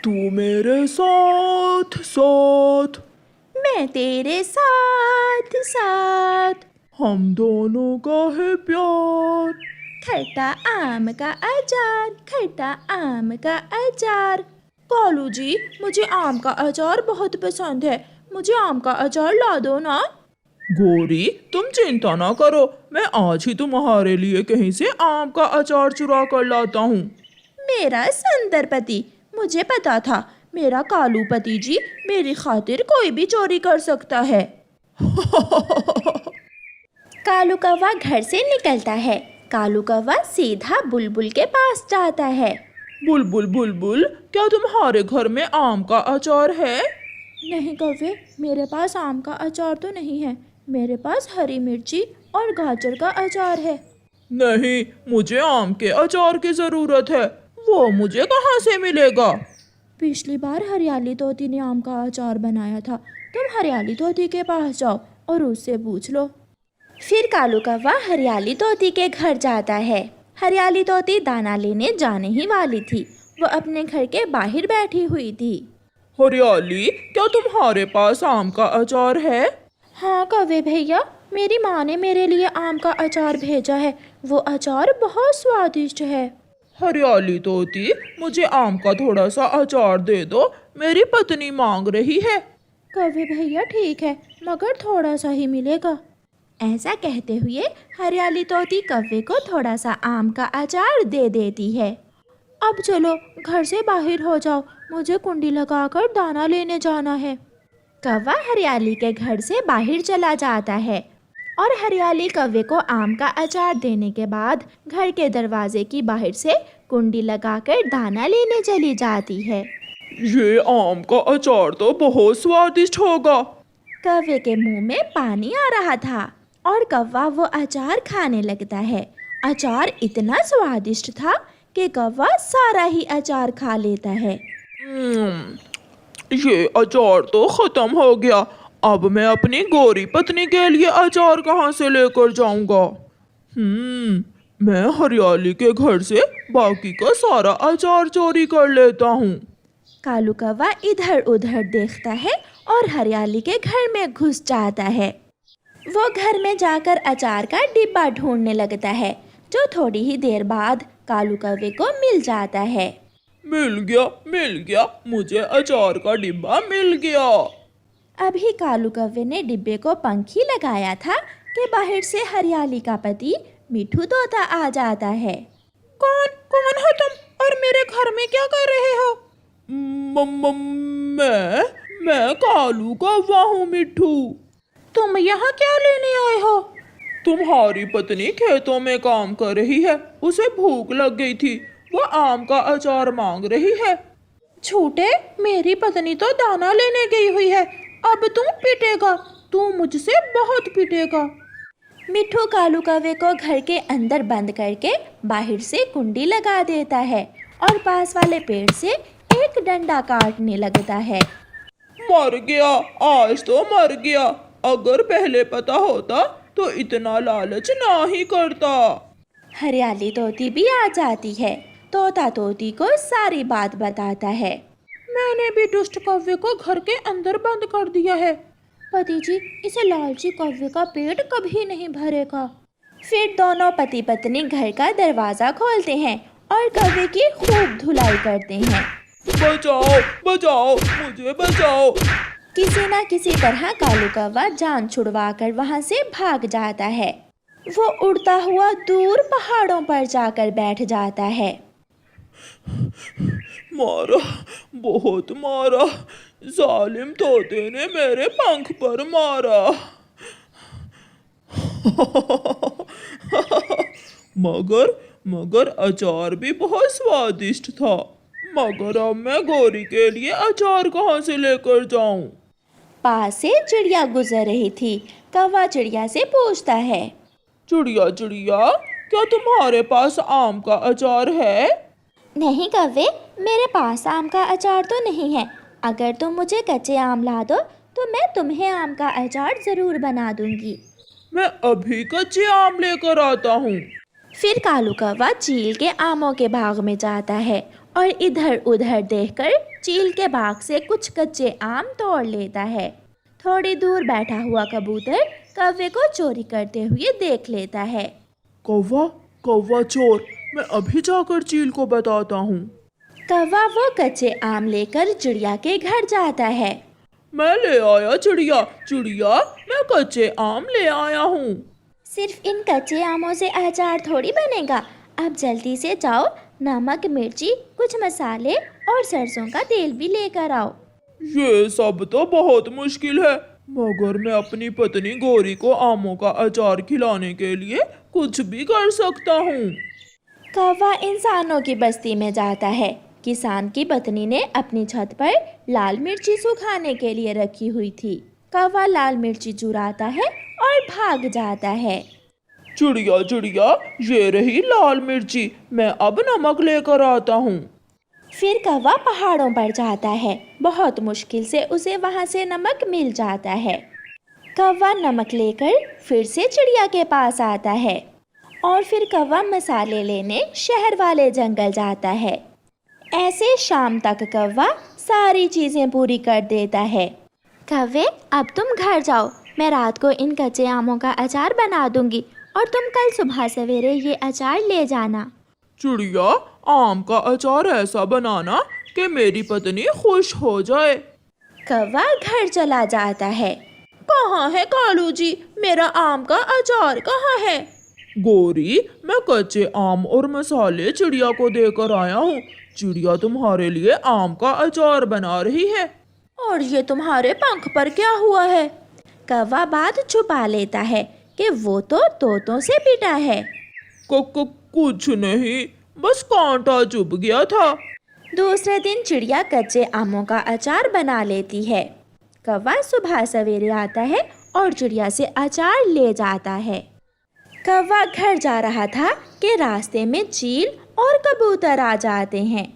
तू मेरे साथ साथ, मैं तेरे साथ साथ, हम दोनों का है प्यार। खट्टा आम का अचार, खट्टा आम का अचार। कालू जी, मुझे आम का अचार बहुत पसंद है, मुझे आम का अचार ला दो ना। गोरी, तुम चिंता ना करो, मैं आज ही तुम्हारे लिए कहीं से आम का अचार चुरा कर लाता हूँ। मेरा सुंदर पति, मुझे पता था मेरा कालू पति जी मेरी खातिर कोई भी चोरी कर सकता है। कालू कौवा घर से निकलता है। कालू कौवा सीधा बुलबुल के पास जाता है। बुलबुल बुलबुल, क्या तुम्हारे घर में आम का अचार है? नहीं कौवे, मेरे पास आम का अचार तो नहीं है, मेरे पास हरी मिर्ची और गाजर का अचार है। नहीं, मुझे आम के अचार की जरूरत है, वो मुझे कहाँ से मिलेगा? पिछली बार हरियाली तोती ने आम का अचार बनाया था, तुम हरियाली तोती के पास जाओ और उससे पूछ लो। फिर कालू कौवा हरियाली तोती के घर जाता है। हरियाली तोती दाना लेने जाने ही वाली थी, वो अपने घर के बाहर बैठी हुई थी। हरियाली, क्या तुम्हारे पास आम का अचार है? हाँ कौवे भैया, मेरी माँ ने मेरे लिए आम का अचार भेजा है, वो अचार बहुत स्वादिष्ट है। हरियाली तोती, मुझे आम का थोड़ा सा अचार दे दो, मेरी पत्नी मांग रही है। कौवे भैया ठीक है, मगर थोड़ा सा ही मिलेगा। ऐसा कहते हुए हरियाली तोती कौवे को थोड़ा सा आम का अचार दे देती है। अब चलो घर से बाहर हो जाओ, मुझे कुंडी लगाकर दाना लेने जाना है। कौवा हरियाली के घर से बाहर चला जाता है और हरियाली कौवे को आम का अचार देने के बाद घर के दरवाजे की बाहर से कुंडी लगाकर दाना लेने चली जाती है। ये आम का अचार तो बहुत स्वादिष्ट होगा। कौवे के मुंह में पानी आ रहा था और कौवा वो अचार खाने लगता है। अचार इतना स्वादिष्ट था कि कौवा सारा ही अचार खा लेता है। ये अचार तो खत्म हो गया, अब मैं अपनी गोरी पत्नी के लिए अचार कहाँ से लेकर जाऊंगा? मैं हरियाली के घर से बाकी का सारा अचार चोरी कर लेता हूँ। कालू कौवा इधर उधर देखता है और हरियाली के घर में घुस जाता है। वो घर में जाकर अचार का डिब्बा ढूंढने लगता है, जो थोड़ी ही देर बाद कालू कौवे को मिल जाता है। मिल गया, मुझे अचार का डिब्बा मिल गया। अभी कालू कौवे ने डिब्बे को पंखी लगाया था कि बाहर से हरियाली का पति मिठू तोता आ जाता है। कौन कौन हो तुम और मेरे घर में क्या कर रहे हो? मैं कालू कौवा हूँ मिठू। तुम यहाँ क्या लेने आए हो? तुम्हारी पत्नी खेतों में काम कर रही है, उसे भूख लग गई थी, वो आम का अचार मांग रही है। झूठे, मेरी पत्नी तो दाना लेने गई हुई है, अब तू पिटेगा, तू मुझसे बहुत पिटेगा। मिठू कालू कौवे को घर के अंदर बंद करके बाहर से कुंडी लगा देता है और पास वाले पेड़ से एक डंडा काटने लगता है। मर गया, आज तो मर गया, अगर पहले पता होता तो इतना लालच ना ही करता। हरियाली तोती भी आ जाती है। तोता तोती को सारी बात बताता है। मैंने भी दुष्ट कौवे को घर के अंदर बंद कर दिया है, पति जी, इसे लालची कौवे का पेट कभी नहीं भरेगा। फिर दोनों पति पत्नी घर का दरवाजा खोलते हैं और कौवे की खूब धुलाई करते हैं। बचाओ बचाओ, मुझे बचाओ। किसी न किसी तरह कालू कौवा जान छुड़वाकर वहां से भाग जाता है। वो उड़ता हुआ दूर पहाड़ों पर जाकर बैठ जाता है। मारा, बहुत मारा, जालिम तोते ने मेरे पंख पर मारा। मगर अचार भी बहुत स्वादिष्ट था, मगर अब मैं गोरी के लिए अचार कहाँ से लेकर जाऊं? पास से चिड़िया गुजर रही थी। कौवा चिड़िया से पूछता है, चिड़िया चिड़िया, क्या तुम्हारे पास आम का अचार है? नहीं कौवे, मेरे पास आम का अचार तो नहीं है, अगर तुम मुझे कच्चे आम ला दो तो मैं तुम्हें आम का अचार ज़रूर बना दूंगी। मैं अभी कच्चे आम लेकर आता हूँ। फिर कालू कौवा चील के आमों के बाग में जाता है और इधर उधर देखकर चील के बाग से कुछ कच्चे आम तोड़ लेता है। थोड़ी दूर बैठा हुआ कबूतर कौवे को चोरी करते हुए देख लेता है। कौवा, कौवा चोर, मैं अभी जाकर चील को बताता हूँ। कौवा वो कच्चे आम लेकर चिड़िया के घर जाता है। मैं ले आया चिड़िया, चिड़िया मैं कच्चे आम ले आया हूँ। सिर्फ इन कच्चे आमों से अचार थोड़ी बनेगा, आप जल्दी से जाओ, नमक, मिर्ची, कुछ मसाले और सरसों का तेल भी लेकर आओ। ये सब तो बहुत मुश्किल है, मगर मैं अपनी पत्नी गौरी को आमों का अचार खिलाने के लिए कुछ भी कर सकता हूँ। कौवा इंसानों की बस्ती में जाता है। किसान की पत्नी ने अपनी छत पर लाल मिर्ची सुखाने के लिए रखी हुई थी। कौवा लाल मिर्ची चुराता है और भाग जाता है। चिड़िया, चिड़िया ये रही लाल मिर्ची, मैं अब नमक लेकर आता हूँ। फिर कौवा पहाड़ों पर जाता है। बहुत मुश्किल से उसे वहाँ से नमक मिल जाता है। कौवा नमक लेकर फिर से चिड़िया के पास आता है और फिर कौवा मसाले लेने शहर वाले जंगल जाता है। ऐसे शाम तक कौवा सारी चीज़ें पूरी कर देता है। कौवे, अब तुम घर जाओ, मैं रात को इन कच्चे आमों का अचार बना दूंगी और तुम कल सुबह सवेरे ये अचार ले जाना। चिड़िया, आम का अचार ऐसा बनाना कि मेरी पत्नी खुश हो जाए। कौवा घर चला जाता है। कहाँ है कालू जी, मेरा आम का अचार कहाँ है? गौरी, मैं कच्चे आम और मसाले चिड़िया को देकर आया हूँ। चिड़िया तुम्हारे लिए आम का अचार बना रही है। और ये तुम्हारे पंख पर क्या हुआ है? कौवा बात छुपा लेता है कि वो तो तोतों से पिटा है। कुछ नहीं, बस कांटा चुभ गया था। दूसरे दिन चिड़िया कच्चे आमों का अचार बना लेती है। कौवा सुबह सवेरे आता है और चिड़िया से अचार ले जाता है। कौवा घर जा रहा था कि रास्ते में चील और कबूतर आ जाते हैं।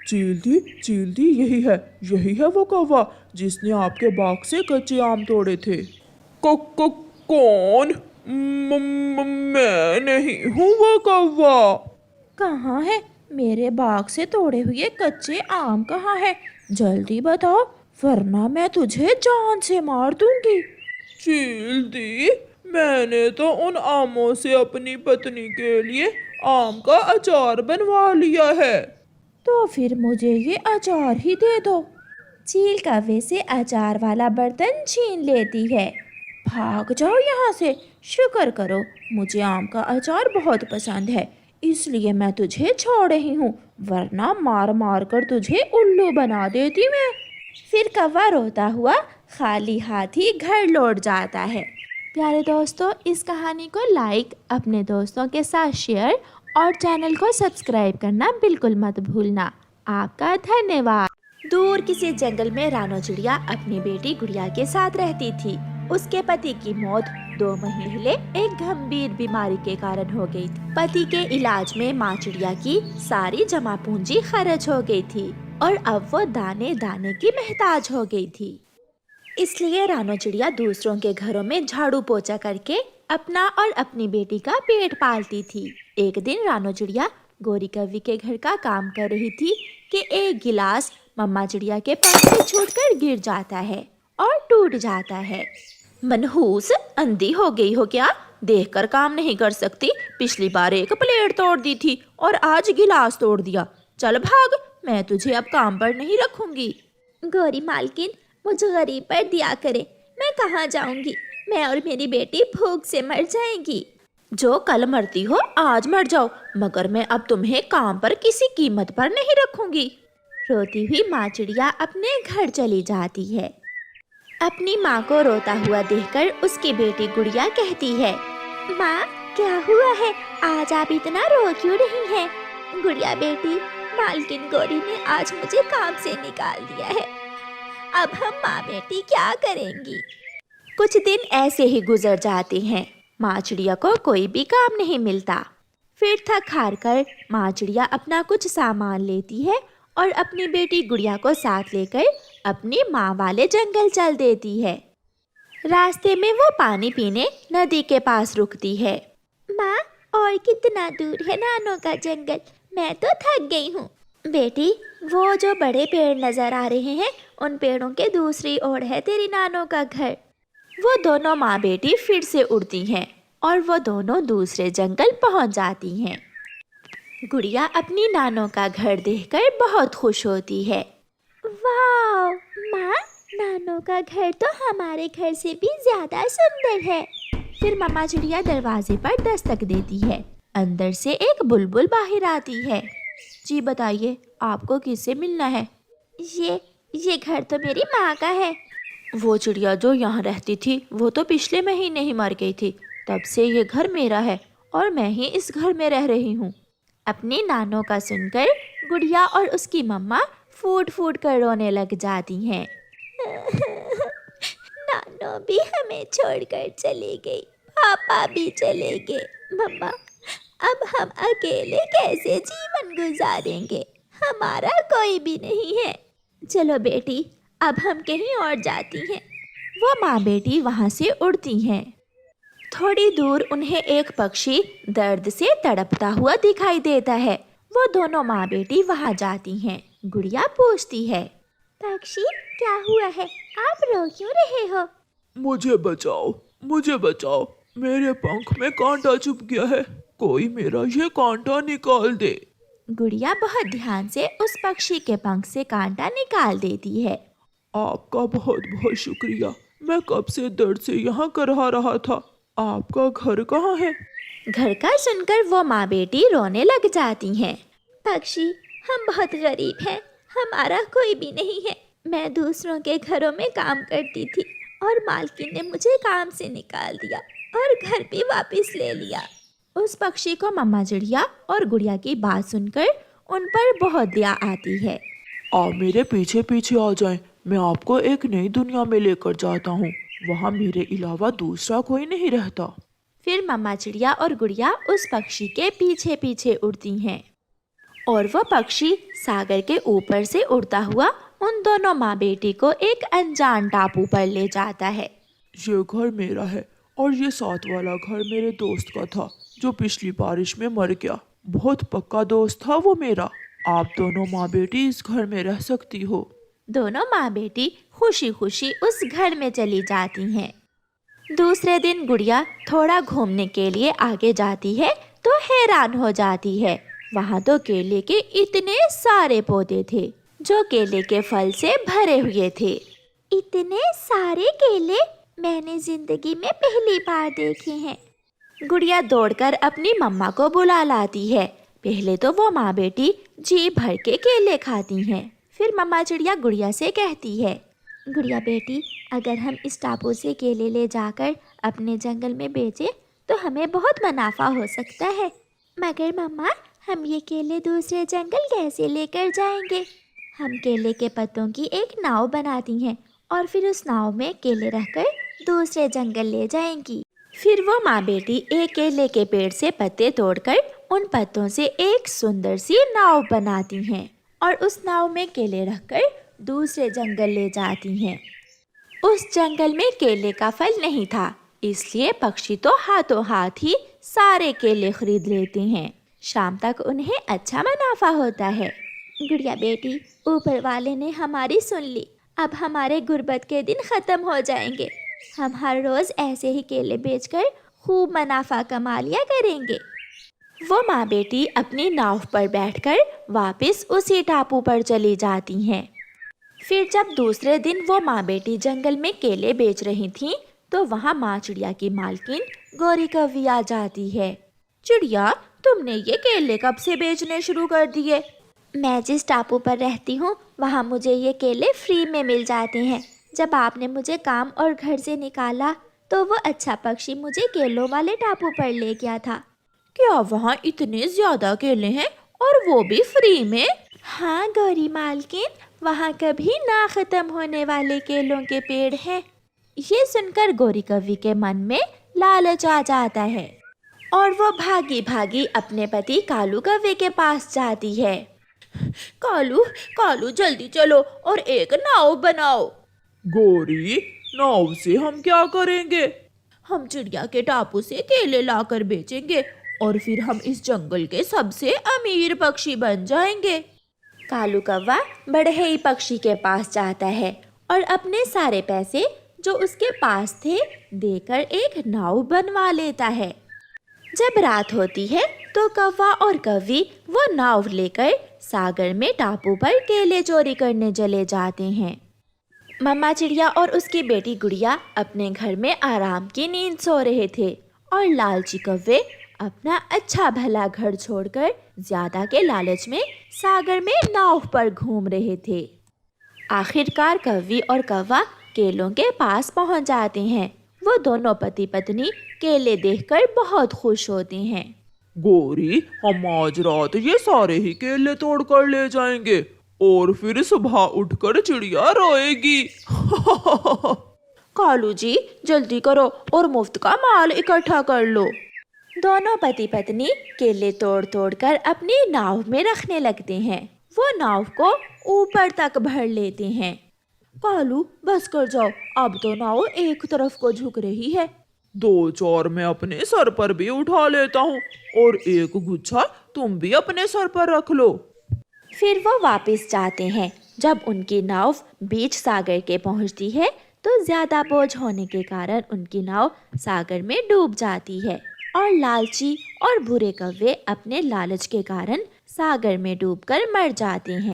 चील दी, यही है वो कौवा जिसने आपके बाग से कच्चे आम तोड़े थे। कौन? मैं नहीं हूँ वो कौवा। कहाँ है? मेरे बाग से तोड़े हुए कच्चे आम कहाँ है? जल्दी बताओ, वरना मैं तुझे जान से मार दूंगी। चील दी, मैंने तो उन आमों से अपनी पत्नी के लिए आम का अचार बनवा लिया है। तो फिर मुझे ये अचार ही दे दो। चील कौवे से अचार वाला बर्तन छीन लेती है। भाग जाओ यहाँ से, शुक्र करो मुझे आम का अचार बहुत पसंद है, इसलिए मैं तुझे छोड़ रही हूँ, वरना मार मार कर तुझे उल्लू बना देती मैं। फिर कौवा रोता हुआ खाली हाथ ही घर लौट जाता है। प्यारे दोस्तों, इस कहानी को लाइक, अपने दोस्तों के साथ शेयर और चैनल को सब्सक्राइब करना बिल्कुल मत भूलना। आपका धन्यवाद। दूर किसी जंगल में रानो चिड़िया अपनी बेटी गुड़िया के साथ रहती थी। उसके पति की मौत 2 महीने एक गंभीर बीमारी के कारण हो गई थी। पति के इलाज में माँ चिड़िया की सारी जमा पूंजी खर्च हो गई थी और अब वो दाने दाने की मोहताज हो गई थी। इसलिए रानो चिड़िया दूसरों के घरों में झाड़ू पोछा करके अपना और अपनी बेटी का पेट पालती थी। एक दिन रानो चिड़िया गौरी कौवी के घर का काम कर रही थी कि एक गिलास मम्मा चिड़िया के पैर से छूटकर गिर जाता है और टूट जाता है। मनहूस, अंधी हो गई हो क्या? देखकर काम नहीं कर सकती? पिछली बार एक प्लेट तोड़ दी थी और आज गिलास तोड़ दिया। चल भाग, मैं तुझे अब काम पर नहीं रखूंगी। गौरी मालकिन, मुझे गरीब पर दिया करे, मैं कहाँ जाऊंगी? मैं और मेरी बेटी भूख से मर जाएंगी। जो कल मरती हो आज मर जाओ, मगर मैं अब तुम्हें काम पर किसी कीमत पर नहीं रखूंगी। रोती हुई माँ चिड़िया अपने घर चली जाती है। अपनी माँ को रोता हुआ देखकर उसकी बेटी गुड़िया कहती है, माँ क्या हुआ है, आज आप इतना रो क्यों रही हैं? गुड़िया बेटी, मालकिन गौरी ने आज मुझे काम से निकाल दिया है, अब हम माँ बेटी क्या करेंगी? कुछ दिन ऐसे ही गुजर जाते हैं। माँ चिड़िया को कोई भी काम नहीं मिलता। फिर थक हार कर माँ चिड़िया अपना कुछ सामान लेती है और अपनी बेटी गुड़िया को साथ लेकर अपनी माँ वाले जंगल चल देती है। रास्ते में वो पानी पीने नदी के पास रुकती है। माँ, और कितना दूर है नानों का जंगल? मैं तो थक गई हूँ। बेटी, वो जो बड़े पेड़ नजर आ रहे हैं, उन पेड़ों के दूसरी ओर है तेरी नानों का घर। वो दोनों माँ बेटी फिर से उड़ती हैं और वो दोनों दूसरे जंगल पहुंच जाती हैं। गुड़िया अपनी नानों का घर देखकर बहुत खुश होती है। वाह माँ, नानों का घर तो हमारे घर से भी ज्यादा सुंदर है। फिर मम्मा चिड़िया दरवाजे पर दस्तक देती है। अंदर से एक बुलबुल बाहर आती है। जी बताइए, आपको किससे मिलना है? ये घर तो मेरी माँ का है। वो चिड़िया जो यहाँ रहती थी वो तो पिछले महीने ही मर गई थी, तब से ये घर मेरा है और मैं ही इस घर में रह रही हूँ। अपनी नानों का सुनकर गुड़िया और उसकी मम्मा फूट फूट कर रोने लग जाती हैं। नानो भी हमें छोड़कर चली गई, पापा भी चले गए। मम्मा, अब हम अकेले कैसे जीवन गुजारेंगे? हमारा कोई भी नहीं है। चलो बेटी, अब हम कहीं और जाती हैं। वो माँ बेटी वहाँ से उड़ती हैं। थोड़ी दूर उन्हें एक पक्षी दर्द से तड़पता हुआ दिखाई देता है। वो दोनों माँ बेटी वहाँ जाती हैं। गुड़िया पूछती है, पक्षी क्या हुआ है? आप रो क्यों रहे हो? मुझे बचाओ, मुझे बचाओ, मेरे पंख में कांटा चुभ गया है, कोई मेरा ये कांटा निकाल दे। गुड़िया बहुत ध्यान से उस पक्षी के पंख से कांटा निकाल देती है। आपका बहुत बहुत शुक्रिया, मैं कब से दर्द से यहाँ करहा रहा था। आपका घर कहाँ है? घर का सुनकर वो माँ बेटी रोने लग जाती हैं। पक्षी, हम बहुत गरीब हैं, हमारा कोई भी नहीं है। मैं दूसरों के घरों में काम करती थी और मालकिन ने मुझे काम से निकाल दिया और घर भी वापस ले लिया। उस पक्षी को मम्मा चिड़िया और गुड़िया की बात सुनकर उन पर बहुत दया आती है। आप मेरे पीछे पीछे आ जाएं, मैं आपको एक नई दुनिया में लेकर जाता हूँ, वहाँ मेरे अलावा दूसरा कोई नहीं रहता। फिर मम्मा चिड़िया और गुड़िया उस पक्षी के पीछे पीछे उड़ती हैं और वो पक्षी सागर के ऊपर से उड़ता हुआ उन दोनों माँ बेटी को एक अनजान टापू पर ले जाता है। ये घर मेरा है और ये साथ वाला घर मेरे दोस्त का था जो पिछली बारिश में मर गया। बहुत पक्का दोस्त था वो मेरा। आप दोनों माँ बेटी इस घर में रह सकती हो। दोनों माँ बेटी खुशी खुशी उस घर में चली जाती हैं। दूसरे दिन गुड़िया थोड़ा घूमने के लिए आगे जाती है तो हैरान हो जाती है। वहाँ तो केले के इतने सारे पौधे थे जो केले के फल से भरे हुए थे। इतने सारे केले मैंने जिंदगी में पहली बार देखे हैं। गुड़िया दौड़कर अपनी मम्मा को बुला लाती है। पहले तो वो माँ बेटी जी भर के केले खाती हैं। फिर मम्मा चिड़िया गुड़िया से कहती है, गुड़िया बेटी, अगर हम इस टापू से केले ले जाकर अपने जंगल में बेचें तो हमें बहुत मुनाफा हो सकता है। मगर मम्मा, हम ये केले दूसरे जंगल कैसे लेकर जाएंगे? हम केले के पत्तों की एक नाव बनाती हैं और फिर उस नाव में केले रखकर दूसरे जंगल ले जाएंगी। फिर वो माँ बेटी एक केले के पेड़ से पत्ते तोड़कर उन पत्तों से एक सुंदर सी नाव बनाती हैं और उस नाव में केले रखकर दूसरे जंगल ले जाती हैं। उस जंगल में केले का फल नहीं था, इसलिए पक्षी तो हाथों हाथ ही सारे केले खरीद लेते हैं। शाम तक उन्हें अच्छा मुनाफा होता है। गुड़िया बेटी, ऊपर वाले ने हमारी सुन ली। अब हमारे गुर्बत के दिन खत्म हो जाएंगे। हम हर रोज ऐसे ही केले बेचकर खूब मुनाफा कमा लिया करेंगे। वो माँ बेटी अपनी नाव पर बैठकर वापस उसी टापू पर चली जाती हैं। फिर जब दूसरे दिन वो माँ बेटी जंगल में केले बेच रही थीं, तो वहाँ माँ चिड़िया की मालकिन गौरी कौवी आ जाती है। चिड़िया, तुमने ये केले कब से बेचने शुरू कर दिए? मैं जिस टापू पर रहती हूँ वहाँ मुझे ये केले फ्री में मिल जाते हैं। जब आपने मुझे काम और घर से निकाला तो वो अच्छा पक्षी मुझे केलों वाले टापू पर ले गया था। क्या वहाँ इतने ज्यादा केले हैं और वो भी फ्री में? हाँ गौरी मालकिन, वहाँ कभी ना खत्म होने वाले केलों के पेड़ हैं। ये सुनकर गौरी कौवी के मन में लालच आ जाता है और वो भागी भागी अपने पति कालू कौवे के पास जाती है। कालू, कालू जल्दी चलो और एक नाव बनाओ। गौरी, नाव से हम क्या करेंगे? हम चिड़िया के टापू से केले लाकर बेचेंगे और फिर हम इस जंगल के सबसे अमीर पक्षी बन जाएंगे। कालू कौवा बढ़ई पक्षी के पास जाता है और अपने सारे पैसे जो उसके पास थे देकर एक नाव बनवा लेता है। जब रात होती है तो कौवा और कौवी वो नाव लेकर सागर में टापू पर केले चोरी करने चले जाते हैं। मम्मा चिड़िया और उसकी बेटी गुड़िया अपने घर में आराम की नींद सो रहे थे और लालची कौवे अपना अच्छा भला घर छोड़कर ज्यादा के लालच में सागर में नाव पर घूम रहे थे। आखिरकार कौवी और कौवा केलों के पास पहुंच जाते हैं। वो दोनों पति पत्नी केले देखकर बहुत खुश होते हैं। गोरी, हम आज रात ये सारे ही केले तोड़ कर ले जाएंगे और फिर सुबह उठकर चिड़िया रोएगी। कालू जी जल्दी करो और मुफ्त का माल इकट्ठा कर लो। दोनों पति पत्नी केले तोड़ तोड़ कर अपनी नाव में रखने लगते हैं। वो नाव को ऊपर तक भर लेते हैं। कालू बस कर जाओ, अब तो नाव एक तरफ को झुक रही है। 2-4 मैं अपने सर पर भी उठा लेता हूँ और एक गुच्छा तुम भी अपने सर पर रख लो। फिर वो वापस जाते हैं। जब उनकी नाव बीच सागर के पहुंचती है तो ज्यादा बोझ होने के कारण उनकी नाव सागर में डूब जाती है और लालची और बुरे कौवे अपने लालच के कारण सागर में डूबकर मर जाते हैं।